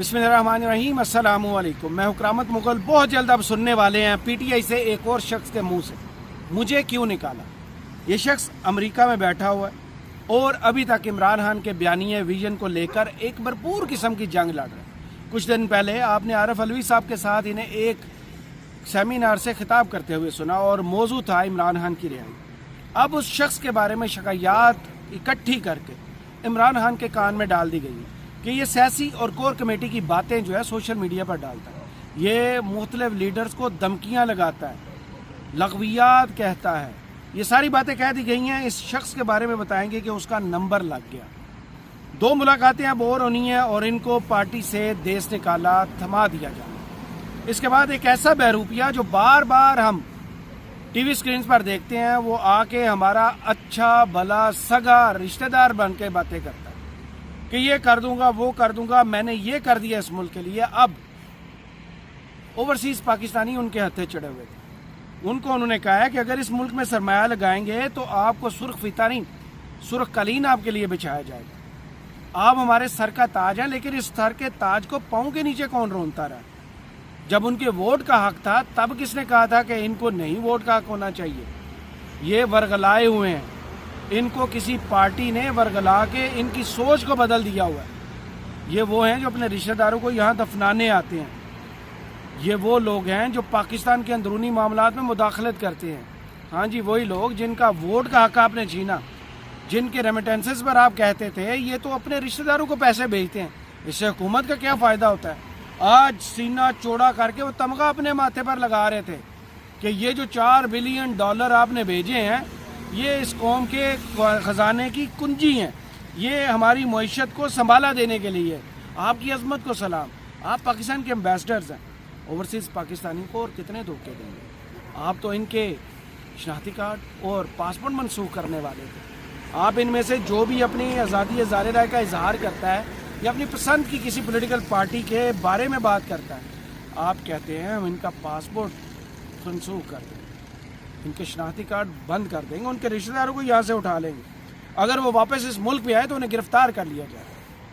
بسم اللہ الرحمن الرحیم، السلام علیکم۔ میں کرامت مغل۔ بہت جلد اب سننے والے ہیں پی ٹی آئی سے ایک اور شخص کے منہ سے مجھے کیوں نکالا۔ یہ شخص امریکہ میں بیٹھا ہوا ہے اور ابھی تک عمران خان کے بیانیے ویژن کو لے کر ایک بھرپور قسم کی جنگ لڑ رہا ہے۔ کچھ دن پہلے آپ نے عارف علوی صاحب کے ساتھ انہیں ایک سیمینار سے خطاب کرتے ہوئے سنا اور موضوع تھا عمران خان کی رہائی۔ اب اس شخص کے بارے میں شکایات اکٹھی کر کے عمران خان کے کان میں ڈال دی گئی کہ یہ سیاسی اور کور کمیٹی کی باتیں جو ہے سوشل میڈیا پر ڈالتا ہے، یہ مختلف لیڈرز کو دھمکیاں لگاتا ہے، لغویات کہتا ہے، یہ ساری باتیں کہہ دی گئی ہیں۔ اس شخص کے بارے میں بتائیں گے کہ اس کا نمبر لگ گیا، 2 ملاقاتیں اب اور ہونی ہیں اور ان کو پارٹی سے دیس نکالا تھما دیا جائے۔ اس کے بعد ایک ایسا بہروپیہ جو بار بار ہم ٹی وی سکرینز پر دیکھتے ہیں، وہ آ کے ہمارا اچھا بھلا سگا رشتہ دار بن کے باتیں کرتا ہے کہ یہ کر دوں گا، وہ کر دوں گا، میں نے یہ کر دیا اس ملک کے لیے۔ اب اوورسیز پاکستانی ان کے ہتھے چڑھے ہوئے تھے، ان کو انہوں نے کہا ہے کہ اگر اس ملک میں سرمایہ لگائیں گے تو آپ کو سرخ فیتہ نہیں، سرخ قالین آپ کے لیے بچھایا جائے گا۔ آپ ہمارے سر کا تاج ہیں، لیکن اس سر کے تاج کو پاؤں کے نیچے کون رونتا رہا؟ جب ان کے ووٹ کا حق تھا تب کس نے کہا تھا کہ ان کو نہیں ووٹ کا حق ہونا چاہیے؟ یہ ورغلائے ہوئے ہیں، ان کو کسی پارٹی نے ورغلا کے ان کی سوچ کو بدل دیا ہوا ہے۔ یہ وہ ہیں جو اپنے رشتہ داروں کو یہاں دفنانے آتے ہیں، یہ وہ لوگ ہیں جو پاکستان کے اندرونی معاملات میں مداخلت کرتے ہیں۔ ہاں جی، وہی لوگ جن کا ووٹ کا حق آپ نے چھینا، جن کے ریمیٹنسز پر آپ کہتے تھے یہ تو اپنے رشتہ داروں کو پیسے بھیجتے ہیں، اس سے حکومت کا کیا فائدہ ہوتا ہے؟ آج سینہ چوڑا کر کے وہ تمغہ اپنے ماتھے پر لگا رہے تھے کہ یہ جو $4 بلین آپ نے بھیجے ہیں یہ اس قوم کے خزانے کی کنجی ہیں، یہ ہماری معیشت کو سنبھالا دینے کے لیے۔ آپ کی عظمت کو سلام، آپ پاکستان کے ایمبیسڈرز ہیں، اوورسیز پاکستانی کو اور کتنے دھوکے دیں گے؟ آپ تو ان کے شناختی کارڈ اور پاسپورٹ منسوخ کرنے والے تھے۔ آپ ان میں سے جو بھی اپنی آزادی اظہار رائے کا اظہار کرتا ہے یا اپنی پسند کی کسی پولیٹیکل پارٹی کے بارے میں بات کرتا ہے، آپ کہتے ہیں ہم ان کا پاسپورٹ منسوخ کر دیں گے، ان کے شناختی کارڈ بند کر دیں گے، ان کے رشتہ داروں کو یہاں سے اٹھا لیں گے، اگر وہ واپس اس ملک پہ آئے تو انہیں گرفتار کر لیا جائے۔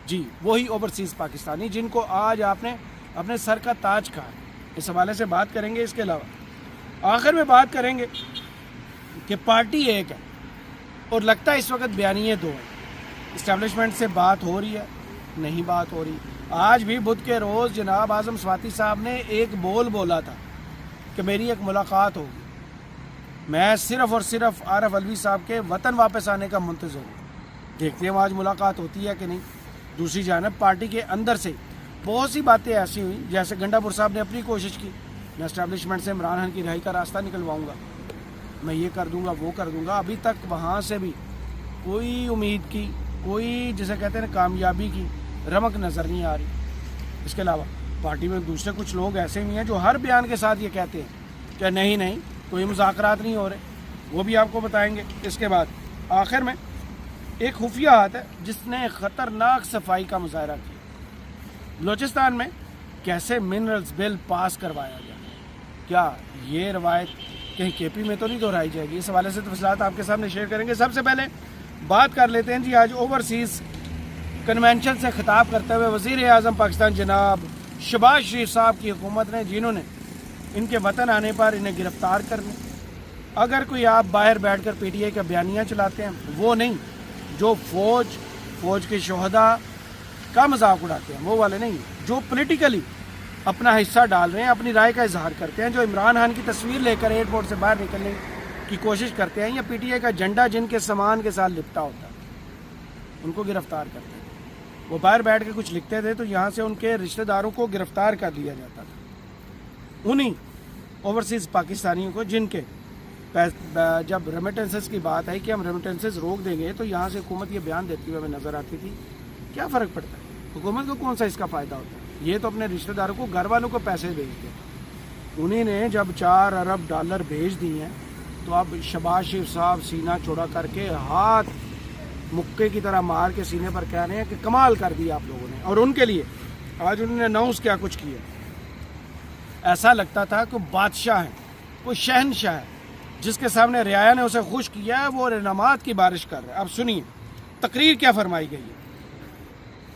جی وہی اوورسیز پاکستانی جن کو آج آپ نے اپنے سر کا تاج کہا، اس حوالے سے بات کریں گے۔ اس کے علاوہ آخر میں بات کریں گے کہ پارٹی ایک ہے اور لگتا ہے اس وقت بیانیے 2 ہیں۔ اسٹیبلشمنٹ سے بات ہو رہی ہے؟ نہیں بات ہو رہی۔ آج بھی بدھ کے روز جناب اعظم سواتی صاحب نے ایک بولا تھا کہ میری ایک ملاقات ہوگی۔ میں صرف اور صرف عارف علوی صاحب کے وطن واپس آنے کا منتظر ہوں، دیکھتے ہیں آج ملاقات ہوتی ہے کہ نہیں۔ دوسری جانب پارٹی کے اندر سے بہت سی باتیں ایسی ہوئیں، جیسے گنڈا پور صاحب نے اپنی کوشش کی، میں اسٹیبلشمنٹ سے عمران خان کی رہائی کا راستہ نکلواؤں گا، میں یہ کر دوں گا، وہ کر دوں گا۔ ابھی تک وہاں سے بھی کوئی امید کی، کوئی جسے کہتے ہیں کامیابی کی رمق نظر نہیں آ رہی۔ اس کے علاوہ پارٹی میں دوسرے کچھ لوگ ایسے بھی ہیں جو ہر بیان کے ساتھ یہ کہتے ہیں کہ نہیں کوئی مذاکرات نہیں ہو رہے، وہ بھی آپ کو بتائیں گے۔ اس کے بعد آخر میں ایک خفیہ ہاتھ ہے جس نے خطرناک صفائی کا مظاہرہ کیا۔ بلوچستان میں کیسے منرلز بل پاس کروایا گیا، کیا یہ روایت کہیں کے پی میں تو نہیں دہرائی جائے گی؟ اس حوالے سے تفصیلات آپ کے سامنے شیئر کریں گے۔ سب سے پہلے بات کر لیتے ہیں جی آج اوورسیز کنونشن سے خطاب کرتے ہوئے وزیر اعظم پاکستان جناب شہباز شریف صاحب کی حکومت نے، جنہوں نے ان کے وطن آنے پر انہیں گرفتار کرنے، اگر کوئی آپ باہر بیٹھ کر پی ٹی آئی کا بیانیہ چلاتے ہیں، وہ نہیں جو فوج کے شہداء کا مذاق اڑاتے ہیں، وہ والے نہیں، جو پولیٹیکلی اپنا حصہ ڈال رہے ہیں، اپنی رائے کا اظہار کرتے ہیں، جو عمران خان کی تصویر لے کر ایئرپورٹ سے باہر نکلنے کی کوشش کرتے ہیں، یا پی ٹی آئی کا جھنڈا جن کے سامان کے ساتھ لپٹا ہوتا ہے ان کو گرفتار کرتے ہیں۔ وہ باہر بیٹھ کے کچھ لکھتے تھے تو یہاں سے ان کے رشتہ داروں کو گرفتار کر لیا جاتا تھا۔ انہی اوورسیز پاکستانیوں کو جن کے جب ریمیٹنسز کی آئی کہ ہم ریمیٹنسز روک دیں گے تو یہاں سے حکومت یہ بیان دیتی ہوئے ہمیں نظر آتی تھی، کیا فرق پڑتا ہے؟ حکومت کو کون سا اس کا فائدہ ہوتا ہے؟ یہ تو اپنے رشتہ داروں کو، گھر والوں کو پیسے بھیجتے ہیں۔ انہی نے جب $4 ارب بھیج دی ہیں تو اب شہباز شریف صاحب سینہ چوڑا کر کے ہاتھ مکے کی طرح مار کے سینے پر کہہ رہے ہیں کہ کمال کر دیا آپ لوگوں نے۔ اور ان کے لیے آج انہوں نے اناؤنس کیا کچھ کیا، ایسا لگتا تھا کہ بادشاہ ہیں، کوئی شہنشاہ ہے جس کے سامنے رعایا نے اسے خوش کیا ہے، وہ انعامات کی بارش کر رہا ہے۔ اب سنیے تقریر کیا فرمائی گئی ہے۔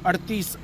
38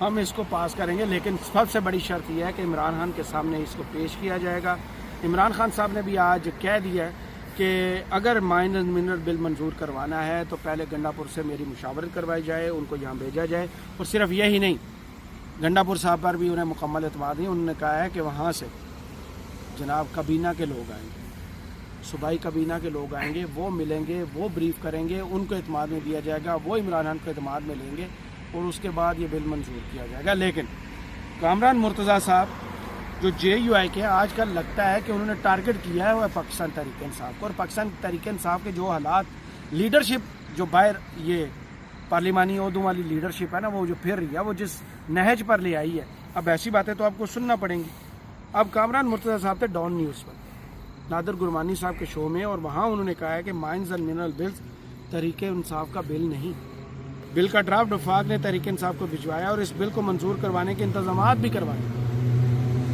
ہم اس کو پاس کریں گے، لیکن سب سے بڑی شرط یہ ہے کہ عمران خان کے سامنے اس کو پیش کیا جائے گا۔ عمران خان صاحب نے بھی آج کہہ دیا ہے کہ اگر مائنز اینڈ منرل بل منظور کروانا ہے تو پہلے گنڈا پور سے میری مشاورت کروائی جائے، ان کو یہاں بھیجا جائے، اور صرف یہی نہیں، گنڈا پور صاحب پر بھی انہیں مکمل اعتماد نہیں، انہوں نے کہا ہے کہ وہاں سے جناب کابینہ کے لوگ آئیں گے، صوبائی کابینہ کے لوگ آئیں گے، وہ ملیں گے، وہ بریف کریں گے، ان کو اعتماد میں دیا جائے گا، وہ عمران خان کو اعتماد میں لیں گے اور اس کے بعد یہ بل منظور کیا جائے گا۔ لیکن کامران مرتضیٰ صاحب جو جے یو آئی کے آج کل لگتا ہے کہ انہوں نے ٹارگٹ کیا ہے وہ پاکستان تحریک انصاف کو، اور پاکستان تحریک انصاف کے جو حالات، لیڈرشپ جو باہر یہ پارلیمانی عہدوں والی لیڈرشپ ہے نا، وہ جو پھر رہی ہے، وہ جس نہج پر لے آئی ہے، اب ایسی باتیں تو آپ کو سننا پڑیں گی۔ اب کامران مرتضیٰ صاحب تھے ڈان نیوز پر نادر گرمانی صاحب کے شو میں، اور وہاں انہوں نے کہا ہے کہ mines and mineral bills Tehreek Insaf کا بل نہیں، بل کا ڈرافٹ وفاق نے تحریک انصاف کو بھجوایا اور اس بل کو منظور کروانے کے انتظامات بھی کروائے۔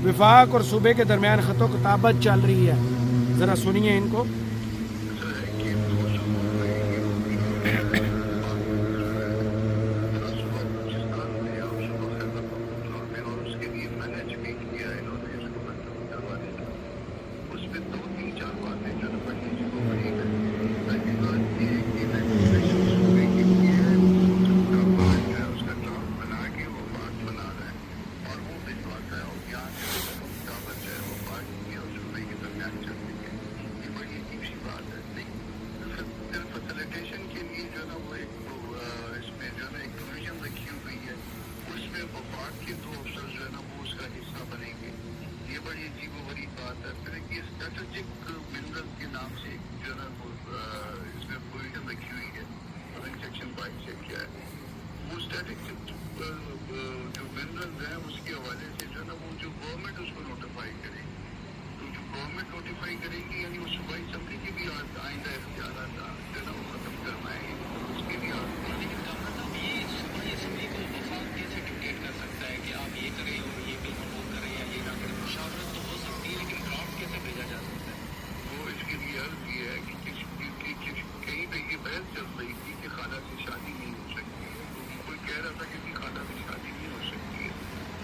وفاق اور صوبے کے درمیان خط و کتابت چل رہی ہے، ذرا سنیے ان کو۔ جو منرلز ہیں اس کے حوالے سے جو ہے نا وہ جو گورنمنٹ اس کو نوٹیفائی کرے گی، تو جو گورنمنٹ نوٹیفائی کرے گی یعنی وہ صوبائی اسمبلی کی بھی آئندہ اختیارات جو ہے نا وہ ختم کروائیں گے، اس کی بھی لیکن صاحب یہ صوبائی اسمبلی کو وفاق کیسے ڈکٹیٹ کر سکتا ہے کہ آپ یہ کریں اور یہ بل منظور کریں یا یہ نہ کریں؟ مشاورت تو ہو سکتی ہے لیکن ڈرافٹ کیسے بھیجا جا سکتا ہے؟ وہ اس کے لیے عرض یہ ہے کہ کہیں پہ یہ بحث چل رہی تھی کہ خالہ سے شادی نہیں ہو سکتی ہے، تو کوئی کہہ رہا تھا کہ خالہ سے شادی نہیں ہو سکتی ہے،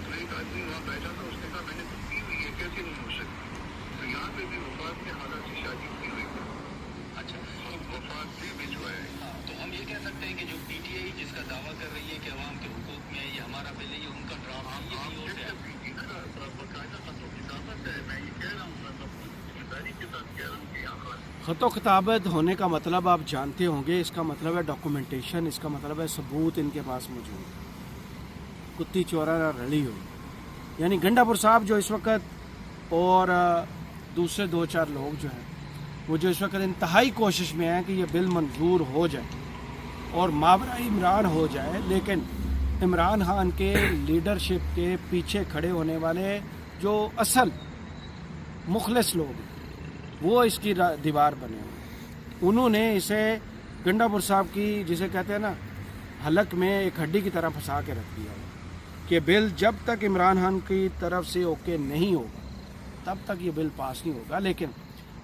تو ایک آدمی وہاں بیٹھا تھا، اس نے کہا میں نے تو کی ہوئی ہے، کیسے نہیں ہو سکتی؟ تو یہاں پہ بھی وفاق نے خالہ سے شادی کی ہوئی ہے۔ اچھا، وفاق نے بھجوایا ہے۔ تو ہم یہ کہہ سکتے ہیں کہ جو پی ٹی آئی جس کا دعویٰ کر رہی ہے کہ عوام کے حقوق میں یہ ہمارا بل ہے، یہ ان کا ڈرافٹ ہے، یہ کہیں اور سے ہے؟ باقاعدہ خط و کتابت ہے، میں یہ کہہ رہا ہوں، میں ذمہ داری کے ساتھ کہہ رہا ہوں کہ یہاں خط و کتابت ہونے کا مطلب آپ جانتے ہوں گے، اس کا مطلب ہے ڈاکومنٹیشن، اس کا مطلب ہے ثبوت ان کے پاس موجود ہے، کتی چورا نہ رلی ہو۔ یعنی گنڈا پور صاحب جو اس وقت اور دوسرے دو چار لوگ جو ہیں وہ جو اس وقت انتہائی کوشش میں ہیں کہ یہ بل منظور ہو جائے اور ماورا عمران ہو جائے، لیکن عمران خان کے لیڈرشپ کے پیچھے کھڑے ہونے والے جو اصل مخلص لوگ ہیں وہ اس کی دیوار بنے ہوئے، انہوں نے اسے گنڈا پور صاحب کی جسے کہتے ہیں نا حلق میں ایک ہڈی کی طرح پھنسا کے رکھ دیا کہ بل جب تک عمران خان کی طرف سے اوکے نہیں ہوگا تب تک یہ بل پاس نہیں ہوگا۔ لیکن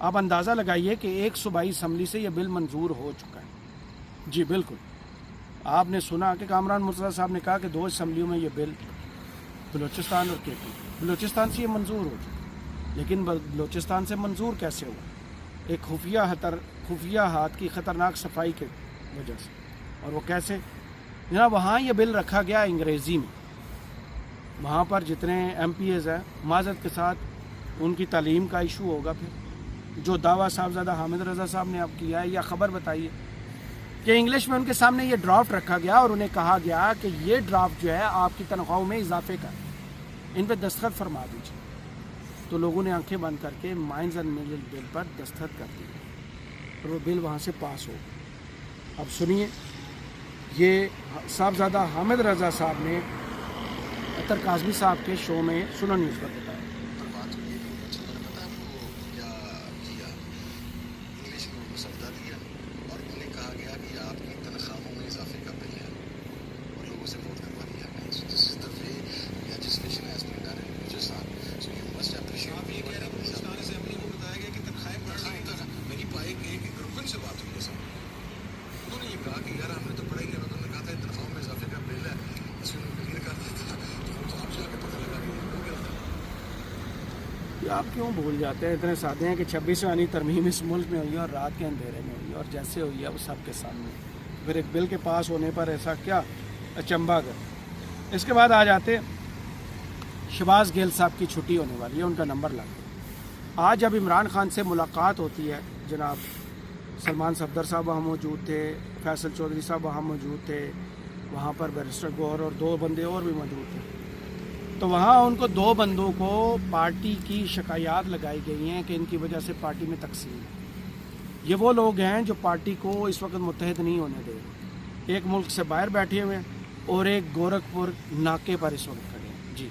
آپ اندازہ لگائیے کہ ایک صوبائی اسمبلی سے یہ بل منظور ہو چکا ہے۔ جی بالکل، آپ نے سنا کہ کامران مرتضیٰ صاحب نے کہا کہ 2 اسمبلیوں میں یہ بل بلوچستان اور کے پی، بلوچستان سے یہ منظور ہو چکا، لیکن بلوچستان سے منظور کیسے ہوا؟ ایک خفیہ ہاتھ کی خطرناک صفائی کے وجہ سے، اور وہ کیسے؟ جناب وہاں یہ بل رکھا گیا انگریزی میں، وہاں پر جتنے ایم پی ایز ہیں معذرت کے ساتھ ان کی تعلیم کا ایشو ہوگا، پھر جو دعویٰ صاحبزادہ حامد رضا صاحب نے اب کیا ہے، یا خبر بتائیے کہ انگلش میں ان کے سامنے یہ ڈرافٹ رکھا گیا اور انہیں کہا گیا کہ یہ ڈرافٹ جو ہے آپ کی تنخواہوں میں اضافے کا ہے، ان پہ دستخط فرما دیجیے۔ تو لوگوں نے آنکھیں بند کر کے مائنز اینڈ منرل بل پر دستخط کر دیے اور وہ بل وہاں سے پاس ہو گیا۔ اب سنیے، یہ صاحبزادہ حامد رضا صاحب نے اطہر کاظمی صاحب کے شو میں سنن نیوز پر بتایا۔ بات ہوئی کہ پتا وہ کیا کیا انگلش میں وہ سودا دیا اور انہیں کہا گیا کہ آپ کی تنخواہوں میں اضافے کا بل ہے اور لوگوں سے ووٹ کروا دیا گیا۔ This is the way legislation has been done in Balochistan, so you must appreciate. آپ یہ کہہ رہے ہیں بلوچستان اسمبلی کو بتایا گیا کہ تنخواہیں بڑھ رہی ہیں؟ میری ایک رکن سے بات ہوئی ہے سر، انہوں نے یہ کہا کہ یار ہم نے تو پڑھا ہی نہیں، انہوں نے کہا تھا تنخواہوں میں اضافے کا بل ہے، اس میں کلیئر کر دیتا آپ کیوں بھول جاتے ہیں؟ اتنے سادے ہیں کہ 26ویں ترمیم اس ملک میں ہوئی ہے اور رات کے اندھیرے میں ہوئی ہے، اور جیسے ہوئی ہے وہ سب کے سامنے، پھر ایک بل کے پاس ہونے پر ایسا کیا اچنبھا کر۔ اس کے بعد آ جاتے شہباز گیل صاحب کی چھٹی ہونے والی ہے، ان کا نمبر لگ گیا۔ آج جب عمران خان سے ملاقات ہوتی ہے، جناب سلمان صفدر صاحب وہاں موجود تھے، فیصل چودھری صاحب وہاں موجود تھے، وہاں پر بیرسٹر گوہر اور 2 بندے اور بھی موجود تھے، تو وہاں ان کو 2 بندوں کو پارٹی کی شکایات لگائی گئی ہیں کہ ان کی وجہ سے پارٹی میں تقسیم ہے۔ یہ وہ لوگ ہیں جو پارٹی کو اس وقت متحد نہیں ہونے دے رہے، ایک ملک سے باہر بیٹھے ہوئے ہیں اور ایک گورکھپور ناکے پر اس وقت کھڑے ہیں۔ جی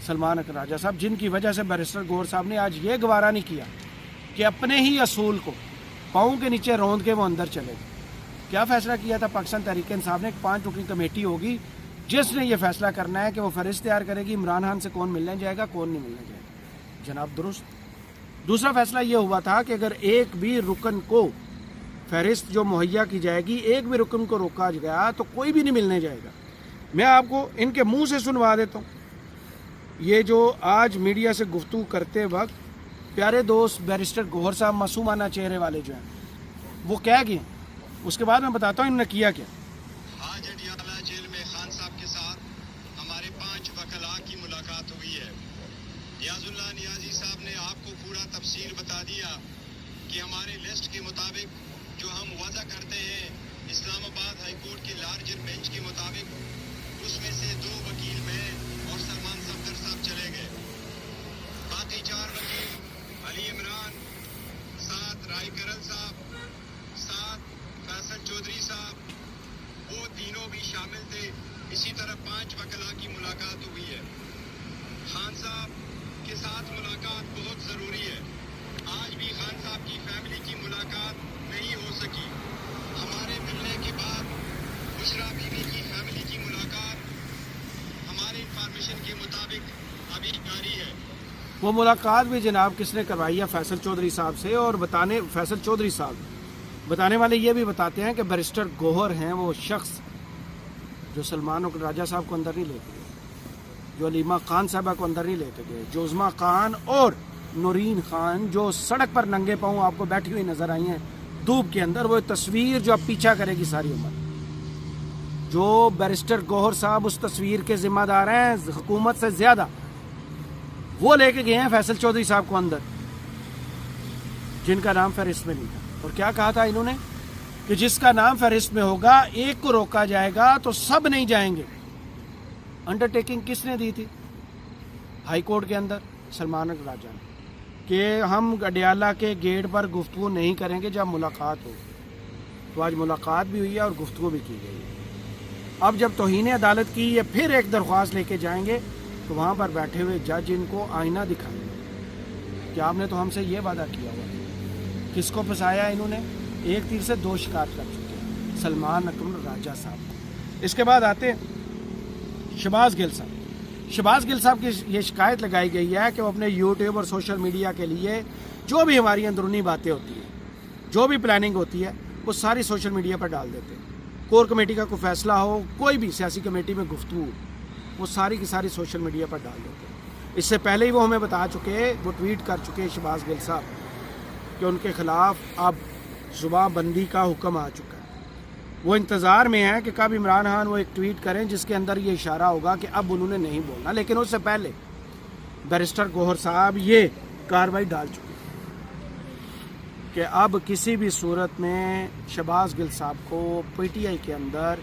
سلمان اکر راجہ صاحب، جن کی وجہ سے بیرسٹر گوہر صاحب نے آج یہ گوارہ نہیں کیا کہ اپنے ہی اصول کو پاؤں کے نیچے روند کے وہ اندر چلے گئے۔ کیا فیصلہ کیا تھا پاکستان تحریک انصاف نے؟ ایک 5 رکنی کمیٹی ہوگی جس نے یہ فیصلہ کرنا ہے کہ وہ فہرست تیار کرے گی عمران خان سے کون ملنے جائے گا، کون نہیں ملنے جائے گا۔ جناب درست۔ دوسرا فیصلہ یہ ہوا تھا کہ اگر ایک بھی رکن کو فہرست جو مہیا کی جائے گی، ایک بھی رکن کو روکا گیا تو کوئی بھی نہیں ملنے جائے گا۔ میں آپ کو ان کے منہ سے سنوا دیتا ہوں، یہ جو آج میڈیا سے گفتگو کرتے وقت پیارے دوست بیرسٹر گوہر صاحب معصومانہ چہرے والے جو ہیں وہ کہہ گئے، اس کے بعد میں بتاتا ہوں انہوں نے کیا کیا۔ آج اڈیالہ جیل میں خان صاحب کے ساتھ ہمارے 5 وکلاء کی ملاقات ہوئی ہے۔ نیاز اللہ نیازی صاحب نے آپ کو پورا تفصیل بتا دیا کہ ہمارے لسٹ کے مطابق جو ہم وعدہ کرتے ہیں اسلام آباد ہائی کورٹ کی لارجر بینچ کے مطابق، اس میں سے 2 وکیل میں اور سلمان صفدر صاحب چلے گئے۔ باقی 4 وکیل علی عمران، 7 رائے کرل صاحب، 7 فیصل چودھری صاحب، وہ تینوں بھی شامل تھے۔ اسی طرح 5 وکلاء کی ملاقات ہوئی ہے۔ خان صاحب کے ساتھ ملاقات بہت ضروری ہے۔ آج بھی خان صاحب کی فیملی کی ملاقات نہیں ہو سکی۔ ہمارے ملنے کے بعد بشرا بیوی کی فیملی کی ملاقات ہمارے انفارمیشن کے مطابق ابھی جاری ہے۔ وہ ملاقات بھی جناب کس نے کروائی ہے؟ فیصل چودھری صاحب سے، اور فیصل چودھری صاحب بتانے والے یہ بھی بتاتے ہیں کہ بیرسٹر گوہر ہیں وہ شخص جو سلمان اکر راجہ صاحب کو اندر نہیں لے کے گئے، جو علیمہ خان صاحبہ کو اندر نہیں لے کے گئے، جو عظمیٰ خان اور نورین خان جو سڑک پر ننگے پاؤں آپ کو بیٹھی ہوئی نظر آئی ہیں دھوپ کے اندر، وہ تصویر جو اب پیچھا کرے گی ساری عمر، جو بیرسٹر گوہر صاحب اس تصویر کے ذمہ دار ہیں حکومت سے زیادہ، وہ لے کے گئے ہیں فیصل چودھری صاحب کو اندر، جن کا نام فہرست میں نہیں تھا۔ اور کیا کہا تھا انہوں نے کہ جس کا نام فہرست میں ہوگا، ایک کو روکا جائے گا تو سب نہیں جائیں گے۔ انڈرٹیکنگ کس نے دی تھی ہائی کورٹ کے اندر؟ سلمان اکر راجہ نے، کہ ہم اڈیالہ کے گیٹ پر گفتگو نہیں کریں گے جب ملاقات ہو۔ تو آج ملاقات بھی ہوئی ہے اور گفتگو بھی کی گئی ہے۔ اب جب توہین عدالت کی یہ پھر ایک درخواست لے کے جائیں گے تو وہاں پر بیٹھے ہوئے جج ان کو آئینہ دکھائیں گے کہ آپ نے تو ہم سے یہ وعدہ کیا ہوا۔ کس کو پھنسایا انہوں نے؟ ایک تیر سے 2 شکار کر چکے ہیں، سلمان اکر راجہ صاحب کو۔ اس کے بعد آتے شہباز گل صاحب۔ شہباز گل صاحب کی یہ شکایت لگائی گئی ہے کہ وہ اپنے یوٹیوب اور سوشل میڈیا کے لیے جو بھی ہماری اندرونی باتیں ہوتی ہیں، جو بھی پلاننگ ہوتی ہے، وہ ساری سوشل میڈیا پر ڈال دیتے ہیں۔ کور کمیٹی کا کوئی فیصلہ ہو، کوئی بھی سیاسی کمیٹی میں گفتگو، وہ ساری کی ساری سوشل میڈیا پر ڈال دیتے ہیں۔ اس سے پہلے ہی وہ ہمیں بتا چکے، وہ ٹویٹ کر چکے شہباز گل صاحب کہ ان کے خلاف اب زبان بندی کا حکم آ چکا ہے۔ وہ انتظار میں ہیں کہ کب عمران خان وہ ایک ٹویٹ کریں جس کے اندر یہ اشارہ ہوگا کہ اب انہوں نے نہیں بولنا، لیکن اس سے پہلے بیرسٹر گوہر صاحب یہ کارروائی ڈال چکے کہ اب کسی بھی صورت میں شہباز گل صاحب کو پی ٹی آئی کے اندر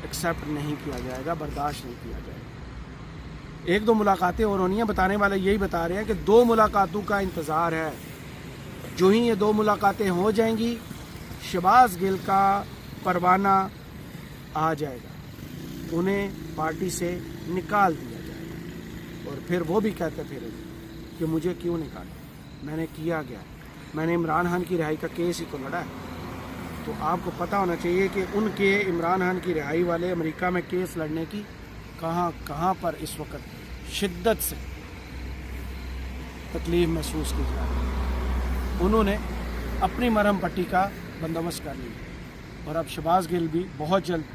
ایکسیپٹ نہیں کیا جائے گا، برداشت نہیں کیا جائے گا۔ 1-2 ملاقاتیں اور ہونی ہیں، بتانے والے یہی بتا رہے ہیں کہ 2 ملاقاتوں کا انتظار ہے۔ جو ہی یہ 2 ملاقاتیں ہو جائیں گی، شہباز گل کا پروانہ آ جائے گا، انہیں پارٹی سے نکال دیا جائے گا، اور پھر وہ بھی کہتے پھریں گے کہ مجھے کیوں نکالا، میں نے کیا گیا، میں نے عمران خان کی رہائی کا کیس ہی تو لڑا ہے۔ تو آپ کو پتہ ہونا چاہیے کہ ان کے عمران خان کی رہائی والے امریکہ میں کیس لڑنے کی کہاں پر اس وقت شدت سے تکلیف محسوس کی جا رہی ہے۔ انہوں نے اپنی مرہم پٹی کا بندوبست کر لیا، اور اب شہباز گل بھی بہت جلد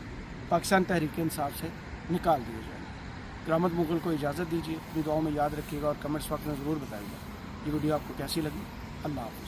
پاکستان تحریک انصاف سے نکال دیے جائیں گے۔ کرامت مغل کو اجازت دیجیے، اپنی دعاؤں میں یاد رکھیے گا اور کمنٹس وقت میں ضرور بتائیے گا۔ یہ ویڈیو آپ کو کیسی لگی؟ اللہ حافظ.